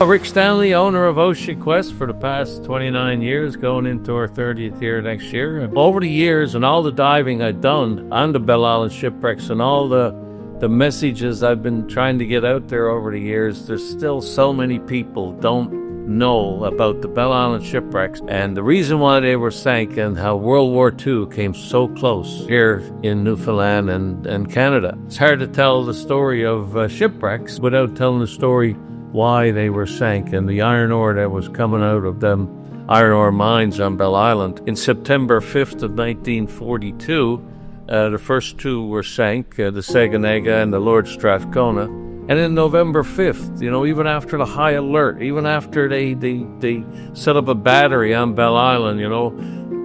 Rick Stanley, owner of Ocean Quest for the past 29 years, going into our 30th year next year. Over the years and all the diving I've done on the Bell Island shipwrecks and all the messages I've been trying to get out there over the years, there's still so many people don't know about the Bell Island shipwrecks and the reason why they were sank and how World War II came so close here in Newfoundland and Canada. It's hard to tell the story of shipwrecks without telling the story why they were sank and the iron ore that was coming out of them iron ore mines on Bell Island. In September 5th of 1942, the first two were sank, the Saganega and the Lord Strathcona. And in November 5th, even after the high alert, even after they set up a battery on Bell Island,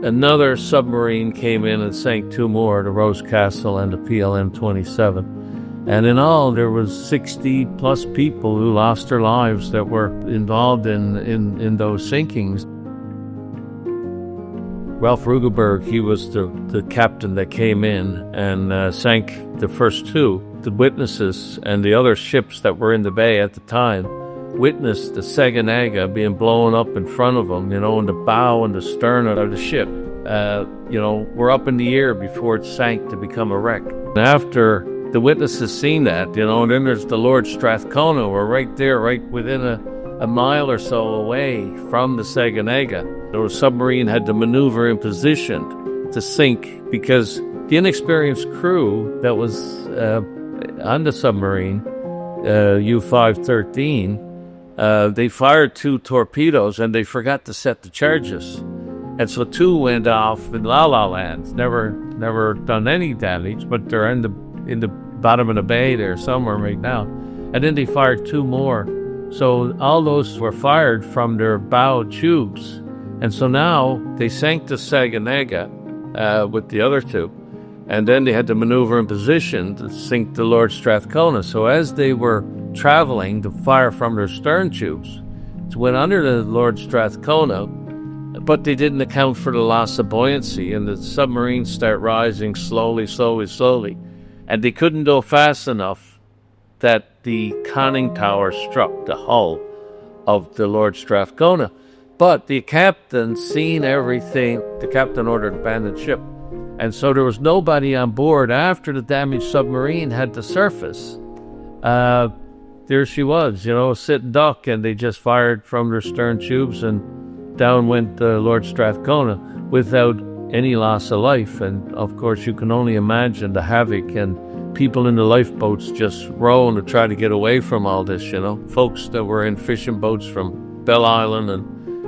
another submarine came in and sank two more, the Rose Castle and the PLM-27. And in all, there was 60 plus people who lost their lives that were involved in those sinkings. Ralph Rugelberg, he was the captain that came in and sank the first two. The witnesses and the other ships that were in the bay at the time witnessed the Saganega being blown up in front of them, in the bow and the stern of the ship. Were up in the air before it sank to become a wreck. And after the witnesses seen that, and then there's the Lord Strathcona. We're right there, right within a mile or so away from the Saganega. The submarine had to maneuver in position to sink because the inexperienced crew that was on the submarine, U-513, they fired two torpedoes and they forgot to set the charges. And so two went off in La La Land, never done any damage, but they're in the bottom of the bay there somewhere right now. And then they fired two more. So all those were fired from their bow tubes. And so now they sank the Saganega with the other two. And then they had to maneuver in position to sink the Lord Strathcona. So as they were traveling to fire from their stern tubes, it went under the Lord Strathcona, but they didn't account for the loss of buoyancy, and the submarine started rising slowly. And they couldn't go fast enough that the conning tower struck the hull of the Lord Strathcona. But the captain seen everything. The captain ordered abandoned ship. And so there was nobody on board after the damaged submarine had to surface. There she was, sitting duck, and they just fired from their stern tubes, and down went the Lord Strathcona without any loss of life. And of course, you can only imagine the havoc and people in the lifeboats just rowing to try to get away from all this, Folks that were in fishing boats from Bell Island and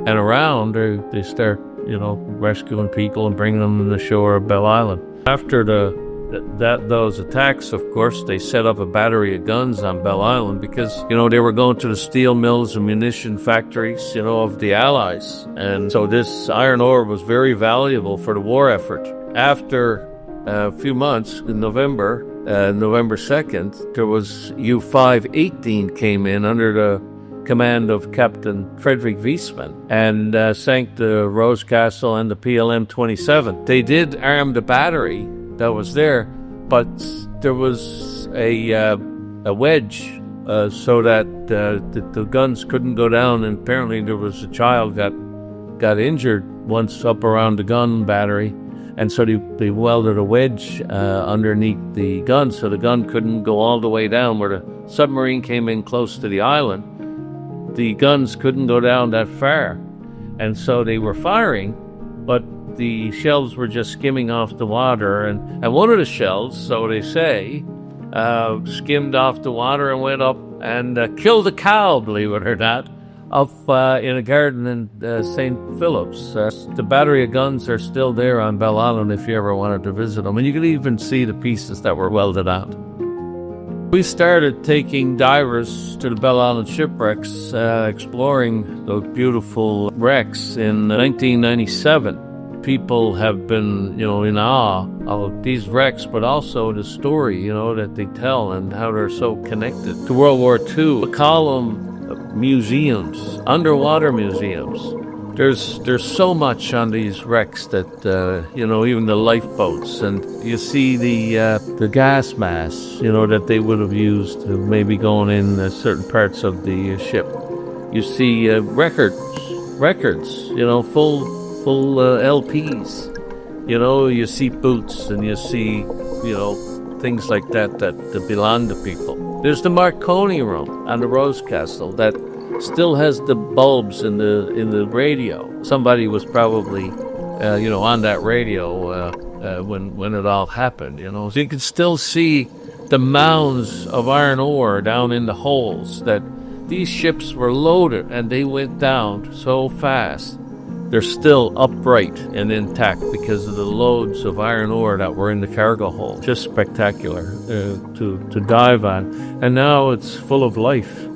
around, they start, rescuing people and bringing them to the shore of Bell Island. After those attacks, of course, they set up a battery of guns on Bell Island because, they were going to the steel mills and munition factories, of the Allies. And so this iron ore was very valuable for the war effort. After a few months, in November 2nd, there was U-518 came in under the command of Captain Frederick Wiesman and sank the Rose Castle and the PLM-27. They did arm the battery that was there, but there was a wedge so that the guns couldn't go down, and apparently there was a child got injured once up around the gun battery, and so they welded a wedge underneath the gun so the gun couldn't go all the way down. Where the submarine came in close to the island, the guns couldn't go down that far, and so they were firing, but the shells were just skimming off the water, and one of the shells, so they say, skimmed off the water and went up and killed a cow, believe it or not, up in a garden in St. Philip's. The battery of guns are still there on Bell Island if you ever wanted to visit them, and you can even see the pieces that were welded out. We started taking divers to the Bell Island shipwrecks, exploring those beautiful wrecks in 1997. People have been, in awe of these wrecks, but also the story, that they tell and how they're so connected to World War II. We call them museums, underwater museums. There's so much on these wrecks that, even the lifeboats, and you see the gas masks, that they would have used to maybe going in certain parts of the ship. You see records, full LPs. You see boots, and you see, things like that belong to people. There's the Marconi room on the Rose Castle that still has the bulbs in the radio. Somebody was probably, on that radio when it all happened. So you can still see the mounds of iron ore down in the holes that these ships were loaded, and they went down so fast. They're still upright and intact because of the loads of iron ore that were in the cargo hold. Just spectacular to dive on. And now it's full of life.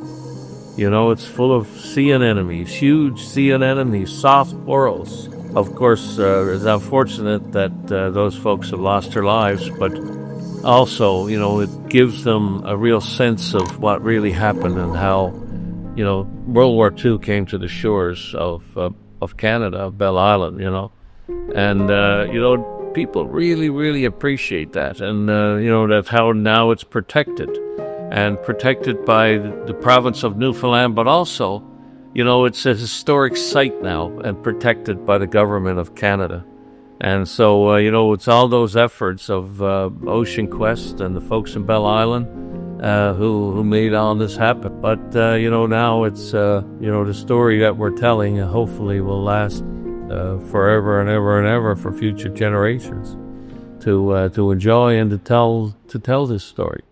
It's full of sea anemones, huge sea anemones, soft corals. Of course, it's unfortunate that those folks have lost their lives, but also, it gives them a real sense of what really happened and how, World War II came to the shores of Canada, of Belle Island, and, people really, really appreciate that. And, that's how now it's protected, and protected by the province of Newfoundland, but also, it's a historic site now and protected by the government of Canada. And so, it's all those efforts of Ocean Quest and the folks in Belle Island who made all this happen. But, now it's, the story that we're telling hopefully will last forever and ever and ever for future generations to enjoy and to tell this story.